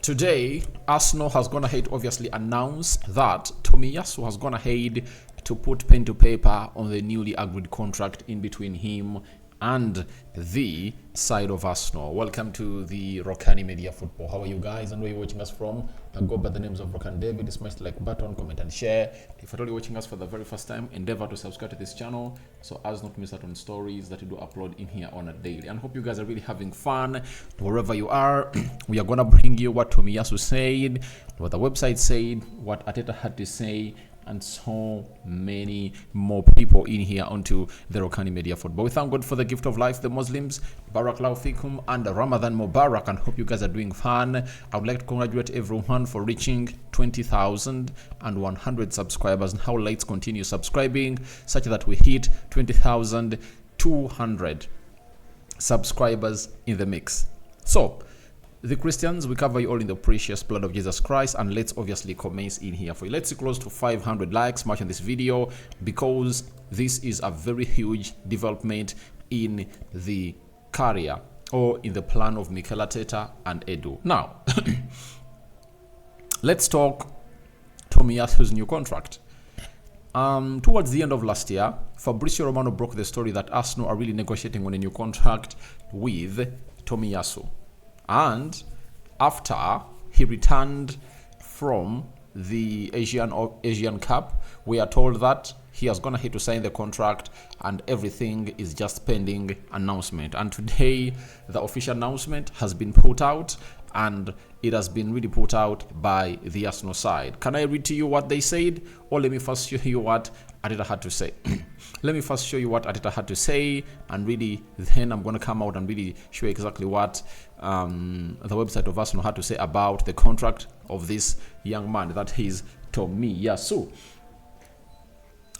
Today, Arsenal has gone ahead to obviously announce that Tomiyasu has gone ahead to put pen to paper on the newly agreed contract in between him and the side of Arsenal. Welcome to the Rokani Media Football. How are you guys and where you're watching us from? I go by the names of Rokani David. Smash the like button, comment and share. If you're only watching us for the very first time, endeavor to subscribe to this channel so as not to miss out on stories that we do upload in here on a daily. And hope you guys are really having fun wherever you are. We are gonna bring you what Tomiyasu said, what the website said, what Arteta had to say, and so many more people in here onto the Rokani Media Football. We thank God for the gift of life, the Muslims, Barakallahu Fikum, and Ramadan Mubarak, and hope you guys are doing fun. I would like to congratulate everyone for reaching 20,100 subscribers, and how let's continue subscribing such that we hit 20,200 subscribers in the mix. So, the Christians, we cover you all in the precious blood of Jesus Christ, and let's obviously commence in here for you. Let's see close to 500 likes much on this video, because this is a very huge development in the career or in the plan of Mikel Arteta and Edu. Now, let's talk Tomiyasu's new contract. Towards the end of last year, Fabrizio Romano broke the story that Arsenal are really negotiating on a new contract with Tomiyasu. And after he returned from the Asian Cup, we are told that he has gone ahead to sign the contract and everything is just pending announcement. And today, the official announcement has been put out, and it has been really put out by the Arsenal side. Can I read to you what they said, or let me first show you what Arteta had to say? Let me first show you what Arteta had to say, and really then I'm going to come out and really show you exactly what the website of Arsenal had to say about the contract of this young man, that is Tomiyasu.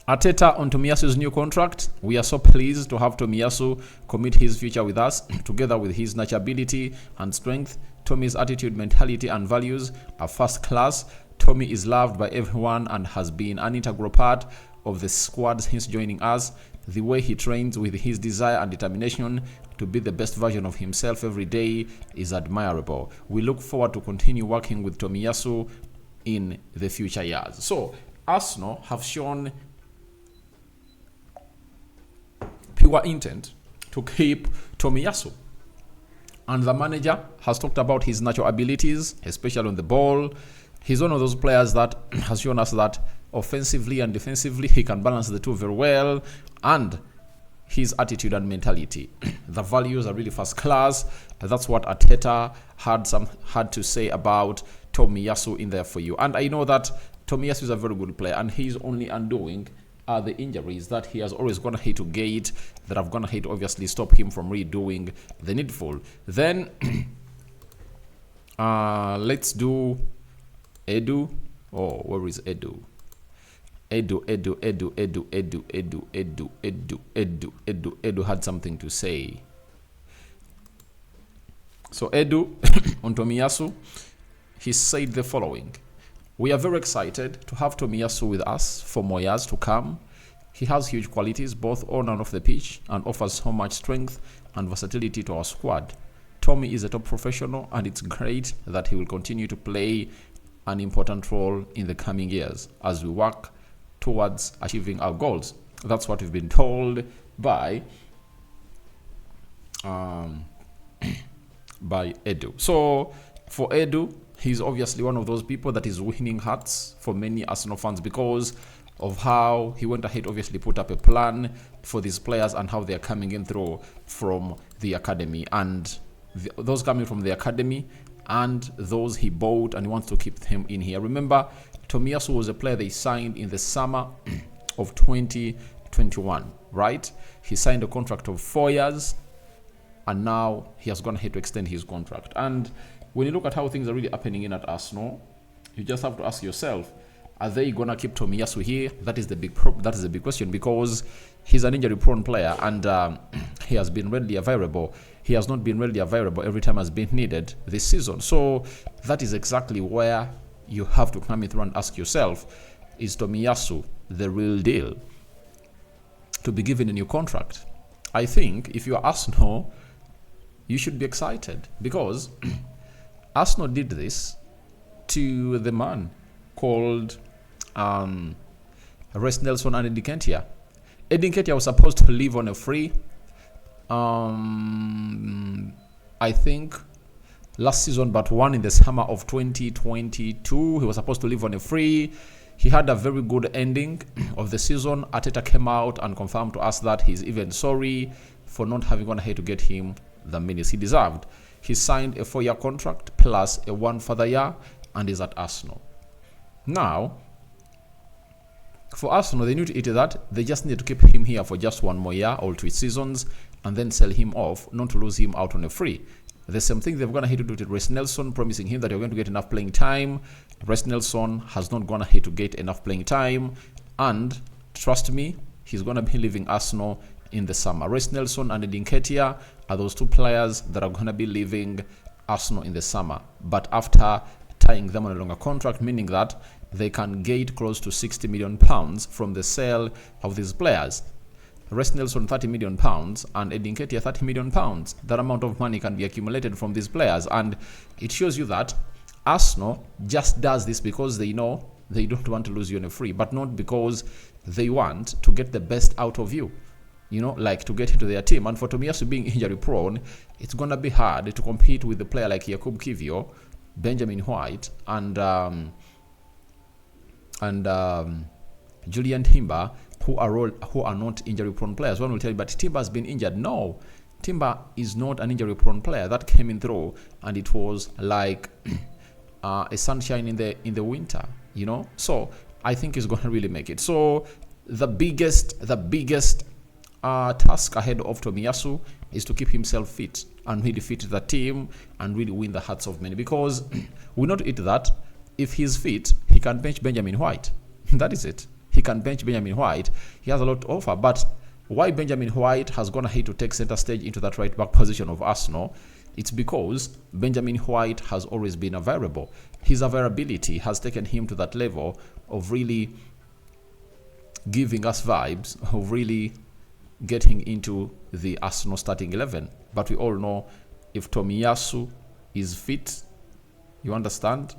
Arteta on Tomiyasu's new contract. We are so pleased to have Tomiyasu commit his future with us. Together with his natural ability and strength, Tommy's attitude, mentality and values are first class. Tommy is loved by everyone and has been an integral part of the squad since joining us. The way he trains with his desire and determination to be the best version of himself every day is admirable. We look forward to continue working with Tomiyasu in the future years. So, Arsenal have shown pure intent to keep Tomiyasu. And the manager has talked about his natural abilities, especially on the ball. He's one of those players that has shown us that offensively and defensively he can balance the two very well, and his attitude and mentality, the values are really first class. That's what Arteta had to say about Tomiyasu in there for you. And I know that Tomiyasu is a very good player, and he's only undoing the injuries that he has always gone ahead to gate, that have gone ahead to obviously stop him from redoing the needful. Then let's do Edu. Oh, where is Edu? Edu had something to say. So Edu on Tomiyasu, he said the following: we are very excited to have Tomiyasu with us for more years to come. He has huge qualities both on and off the pitch and offers so much strength and versatility to our squad. Tommy is a top professional, and it's great that he will continue to play an important role in the coming years as we work towards achieving our goals. That's what we've been told by Edu. So for Edu, he's obviously one of those people that is winning hearts for many Arsenal fans because of how he went ahead, obviously put up a plan for these players and how they are coming in through from the academy, and those coming from the academy and those he bought, and he wants to keep them in here. Remember, Tomiyasu was a player they signed in the summer of 2021, right? He signed a contract of 4 years, and now he has gone ahead to extend his contract. And when you look at how things are really happening in at Arsenal, you just have to ask yourself, are they gonna keep Tomiyasu here? That is the big question, because he's an injury-prone player, and he has been readily available. He has not been readily available every time has been needed this season. So that is exactly where you have to come in through and ask yourself, is Tomiyasu the real deal to be given a new contract? I think if you are Arsenal, you should be excited, because Arsenal did this to the man called Reece Nelson and Eddie Nketiah. Eddie Nketiah was supposed to leave on a free. I think last season, but one in the summer of 2022. He was supposed to leave on a free. He had a very good ending of the season. Arteta came out and confirmed to us that he's even sorry for not having gone ahead to get him the minutes he deserved. He signed a 4-year contract plus a 1 further year and is at Arsenal. Now, for Arsenal, they need to eat that. They just need to keep him here for just 1 more year or 2 seasons and then sell him off, not to lose him out on a free. The same thing they've gone ahead to do to Reece Nelson, promising him that you're going to get enough playing time. Reece Nelson has not gone ahead to get enough playing time. And trust me, he's going to be leaving Arsenal in the summer. Reece Nelson and Eddie Nketiah are those 2 players that are going to be leaving Arsenal in the summer. But after tying them on a longer contract, meaning that they can get close to £60 million from the sale of these players. Reece Nelson £30 million and Eddie Nketiah £30 million. That amount of money can be accumulated from these players, and it shows you that Arsenal just does this because they know they don't want to lose you on a free, but not because they want to get the best out of you. You know, like to get into their team. And for Tomiyasu being injury prone, it's gonna be hard to compete with a player like Jakub Kiwior, Benjamin White, and Julian Timber, who are not injury prone players. One will tell you, but Timber has been injured. No, Timber is not an injury prone player. That came in through, and it was like a sunshine in the winter, you know. So I think he's going to really make it. So the biggest task ahead of Tomiyasu is to keep himself fit and really fit the team and really win the hearts of many, because we know to it that if he's fit, he can bench Benjamin White. That is it. He can bench Benjamin White. He has a lot to offer. But why Benjamin White has gone ahead to take center stage into that right back position of Arsenal, it's because Benjamin White has always been a variable. His availability has taken him to that level of really giving us vibes of really getting into the Arsenal starting 11. But we all know if Tomiyasu is fit, you understand?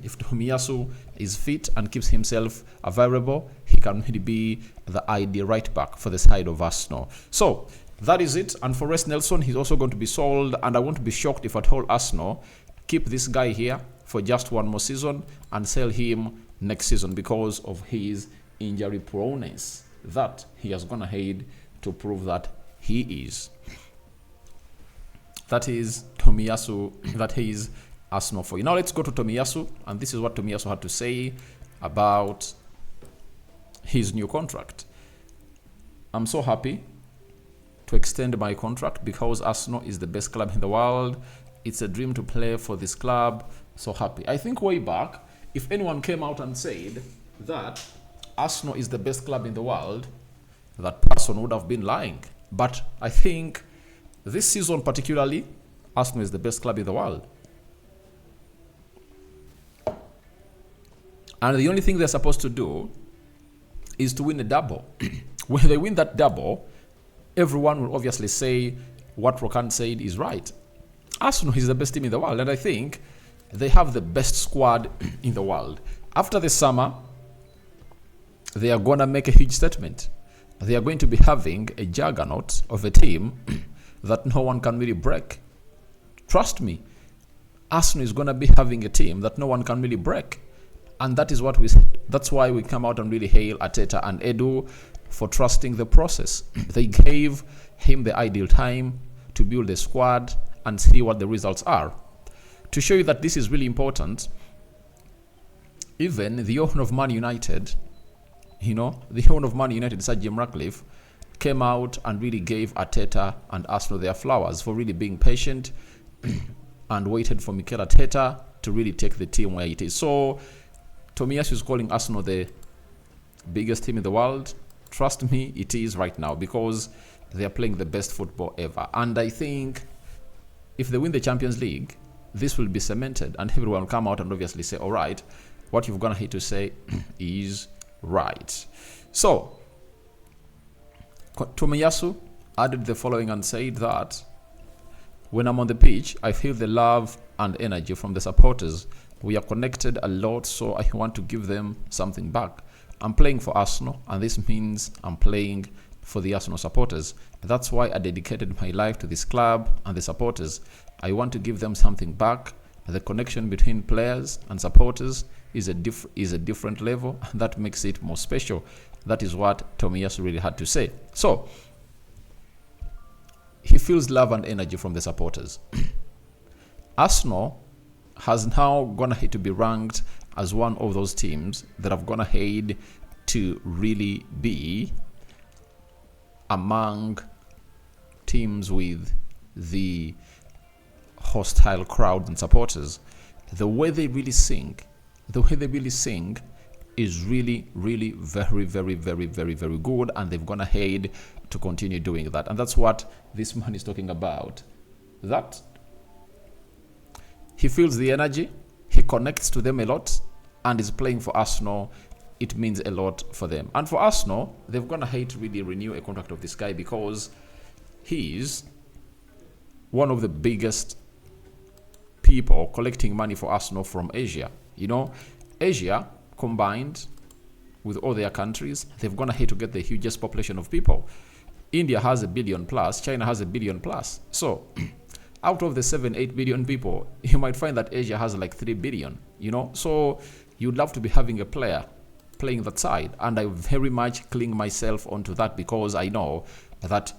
If Tomiyasu is fit and keeps himself available, he can really be the ideal right back for the side of Arsenal. So that is it. And for Reece Nelson, he's also going to be sold, and I won't be shocked if at all Arsenal keep this guy here for just 1 more season and sell him next season because of his injury proneness that he has gone ahead to prove that he is. That is Tomiyasu, that is Arsenal for you. Now let's go to Tomiyasu, and this is what Tomiyasu had to say about his new contract. I'm so happy to extend my contract because Arsenal is the best club in the world. It's a dream to play for this club. So happy. I think way back, if anyone came out and said that Arsenal is the best club in the world, that person would have been lying. But I think this season particularly, Arsenal is the best club in the world. And the only thing they're supposed to do is to win a double. When they win that double, everyone will obviously say what Rokani said is right. Arsenal is the best team in the world, and I think they have the best squad in the world. After the summer, they are going to make a huge statement. They are going to be having a juggernaut of a team that no one can really break. Trust me, Arsenal is going to be having a team that no one can really break. And that is what that's why we come out and really hail Arteta and Edu for trusting the process. They gave him the ideal time to build a squad and see what the results are. To show you that this is really important, even the owner of Man United, the owner of Man United, Sir Jim Ratcliffe, came out and really gave Arteta and Arsenal their flowers for really being patient and waited for Mikel Arteta to really take the team where it is. So Tomiyasu is calling Arsenal the biggest team in the world. Trust me, it is right now because they are playing the best football ever. And I think if they win the Champions League, this will be cemented and everyone will come out and obviously say, all right, what you've gone ahead to say is right. So Tomiyasu added the following and said that when I'm on the pitch, I feel the love and energy from the supporters. We are connected a lot, so I want to give them something back. I'm playing for Arsenal, and this means I'm playing for the Arsenal supporters. That's why I dedicated my life to this club and the supporters. I want to give them something back. The connection between players and supporters is a different level, and that makes it more special. That is what Tomiyasu really had to say. So he feels love and energy from the supporters. Arsenal has now gone ahead to be ranked as one of those teams that have gone ahead to really be among teams with the hostile crowd and supporters. The way they really sing is really, really very, very, very, very, very good, and they've gone ahead to continue doing that. And that's what this man is talking about. That he feels the energy, he connects to them a lot, and is playing for Arsenal. It means a lot for them. And for Arsenal, they've gone ahead to really renew a contract of this guy because he's one of the biggest people collecting money for Arsenal from Asia. You know, Asia combined with all their countries, they've gone ahead to get the hugest population of people. India has 1 billion plus, China has 1 billion plus. So out of the 7-8 billion people, you might find that Asia has like 3 billion, you know. So you'd love to be having a player playing that side, and I very much cling myself onto that because I know that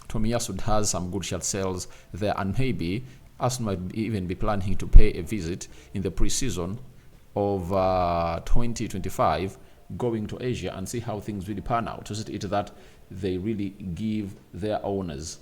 Tomiyasu has some good shirt sales there, and maybe Arsenal might even be planning to pay a visit in the pre-season of 2025, going to Asia and see how things really pan out. To see it that they really give their owners,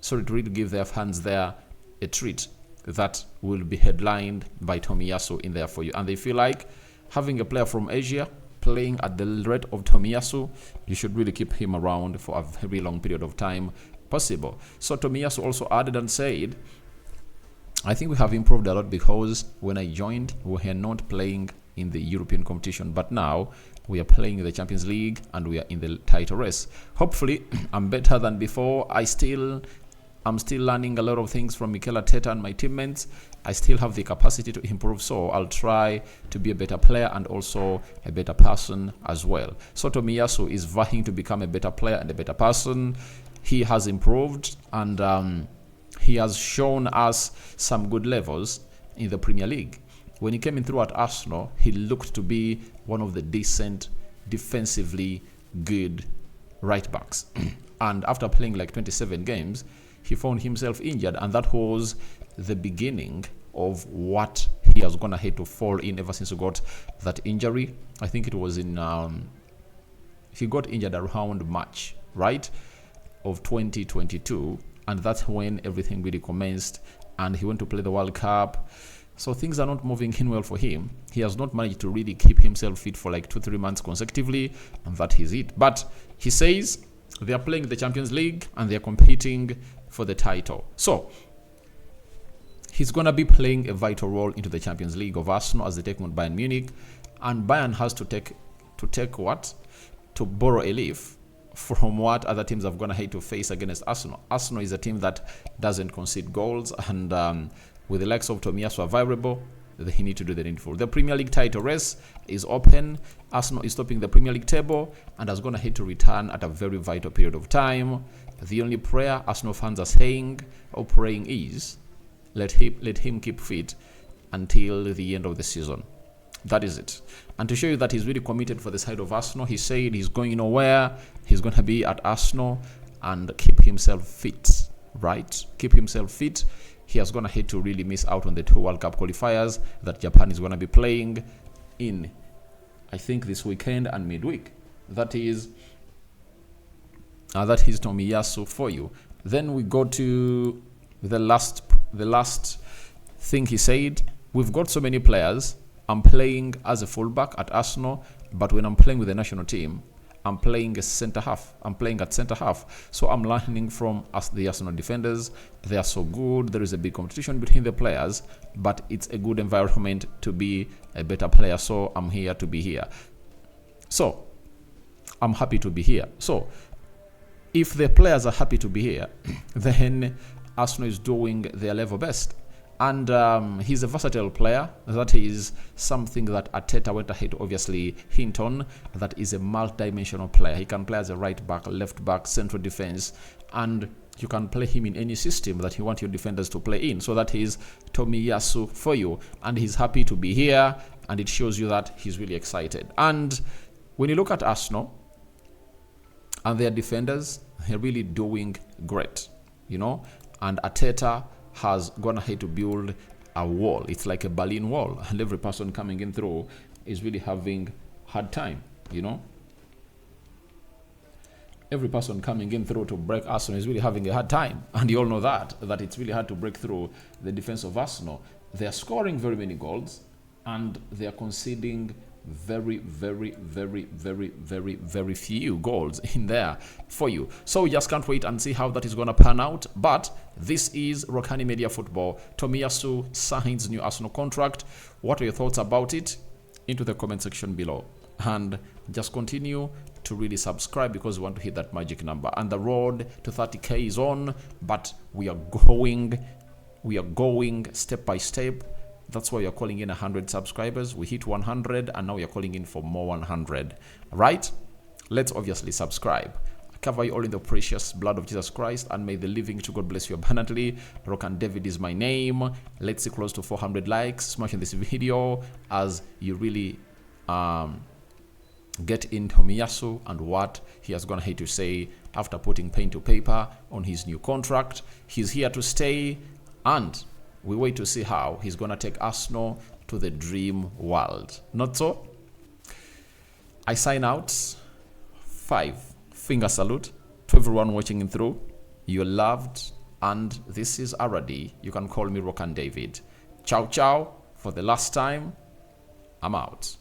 to really give their fans there a treat that will be headlined by Tomiyasu in there for you. And they feel like having a player from Asia playing at the rate of Tomiyasu, you should really keep him around for a very long period of time possible. So Tomiyasu also added and said, I think we have improved a lot because when I joined, we were not playing in the European competition, but now we are playing in the Champions League and we are in the title race. Hopefully, I'm better than before. I'm still learning a lot of things from Mikel Arteta and my teammates. I still have the capacity to improve, so I'll try to be a better player and also a better person as well. So Tomiyasu is vying to become a better player and a better person. He has improved, and he has shown us some good levels in the Premier League. When he came in through at Arsenal, he looked to be one of the decent, defensively good right backs. And after playing like 27 games, he found himself injured, and that was the beginning of what he has gone ahead to fall in ever since he got that injury. I think it was in he got injured around March, right, of 2022, and that's when everything really commenced, and he went to play the World Cup. So things are not moving in well for him. He has not managed to really keep himself fit for like 2-3 months consecutively, and that is it. But he says they are playing the Champions League and they are competing for the title. So he's going to be playing a vital role into the Champions League of Arsenal as they take on Bayern Munich. And Bayern has to take what? To borrow a leaf from what other teams have gone ahead to face against Arsenal. Arsenal is a team that doesn't concede goals, and with the likes of Tomiyasu available, they need to do the needful. The Premier League title race is open. Arsenal is topping the Premier League table and has gone ahead to return at a very vital period of time. The only prayer Arsenal fans are saying or praying is let him keep fit until the end of the season. That is it. And to show you that he's really committed for the side of Arsenal, he said he's going nowhere. He's going to be at Arsenal and keep himself fit, right? Keep himself fit. He has gone ahead to really miss out on the 2 World Cup qualifiers that Japan is going to be playing in, I think, this weekend and midweek. That is Tomiyasu for you. Then we go to the last thing he said. We've got so many players. I'm playing as a fullback at Arsenal, but when I'm playing with the national team, I'm playing as centre half. I'm playing at centre half. So I'm learning from the Arsenal defenders. They are so good. There is a big competition between the players, but it's a good environment to be a better player. So I'm here to be here. So I'm happy to be here. So if the players are happy to be here, then Arsenal is doing their level best. And he's a versatile player. That is something that Arteta went ahead to obviously hint on. That is a multi-dimensional player. He can play as a right back, left back, central defense, and you can play him in any system that you want your defenders to play in. So that is Tomiyasu for you. And he's happy to be here, and it shows you that he's really excited. And when you look at Arsenal and their defenders, they're really doing great, you know. And Arteta has gone ahead to build a wall. It's like a Berlin Wall, and every person coming in through is really having hard time, you know. Every person coming in through to break Arsenal is really having a hard time, and you all know that it's really hard to break through the defense of Arsenal. They are scoring very many goals, and they are conceding very few goals in there for you. So we just can't wait and see how that is going to pan out. But this is Rokani Media Football. Tomiyasu signs new Arsenal contract. What are your thoughts about it? Into the comment section below. And just continue to really subscribe, because we want to hit that magic number. And the road to 30k is on, but we are going step by step. That's why you're calling in 100 subscribers. We hit 100, and now you're calling in for more 100. Right? Let's obviously subscribe. I cover you all in the precious blood of Jesus Christ, and may the living to God bless you abundantly. Rokan David is my name. Let's see close to 400 likes. Smash in this video as you really get in Tomiyasu and what he has gone ahead to say after putting pen to paper on his new contract. He's here to stay, and we wait to see how he's going to take Arsenal to the dream world. Not so? I sign out. 5 finger salute to everyone watching in through. You're loved, and this is Aradi. You can call me Rokan David. Ciao, ciao. For the last time, I'm out.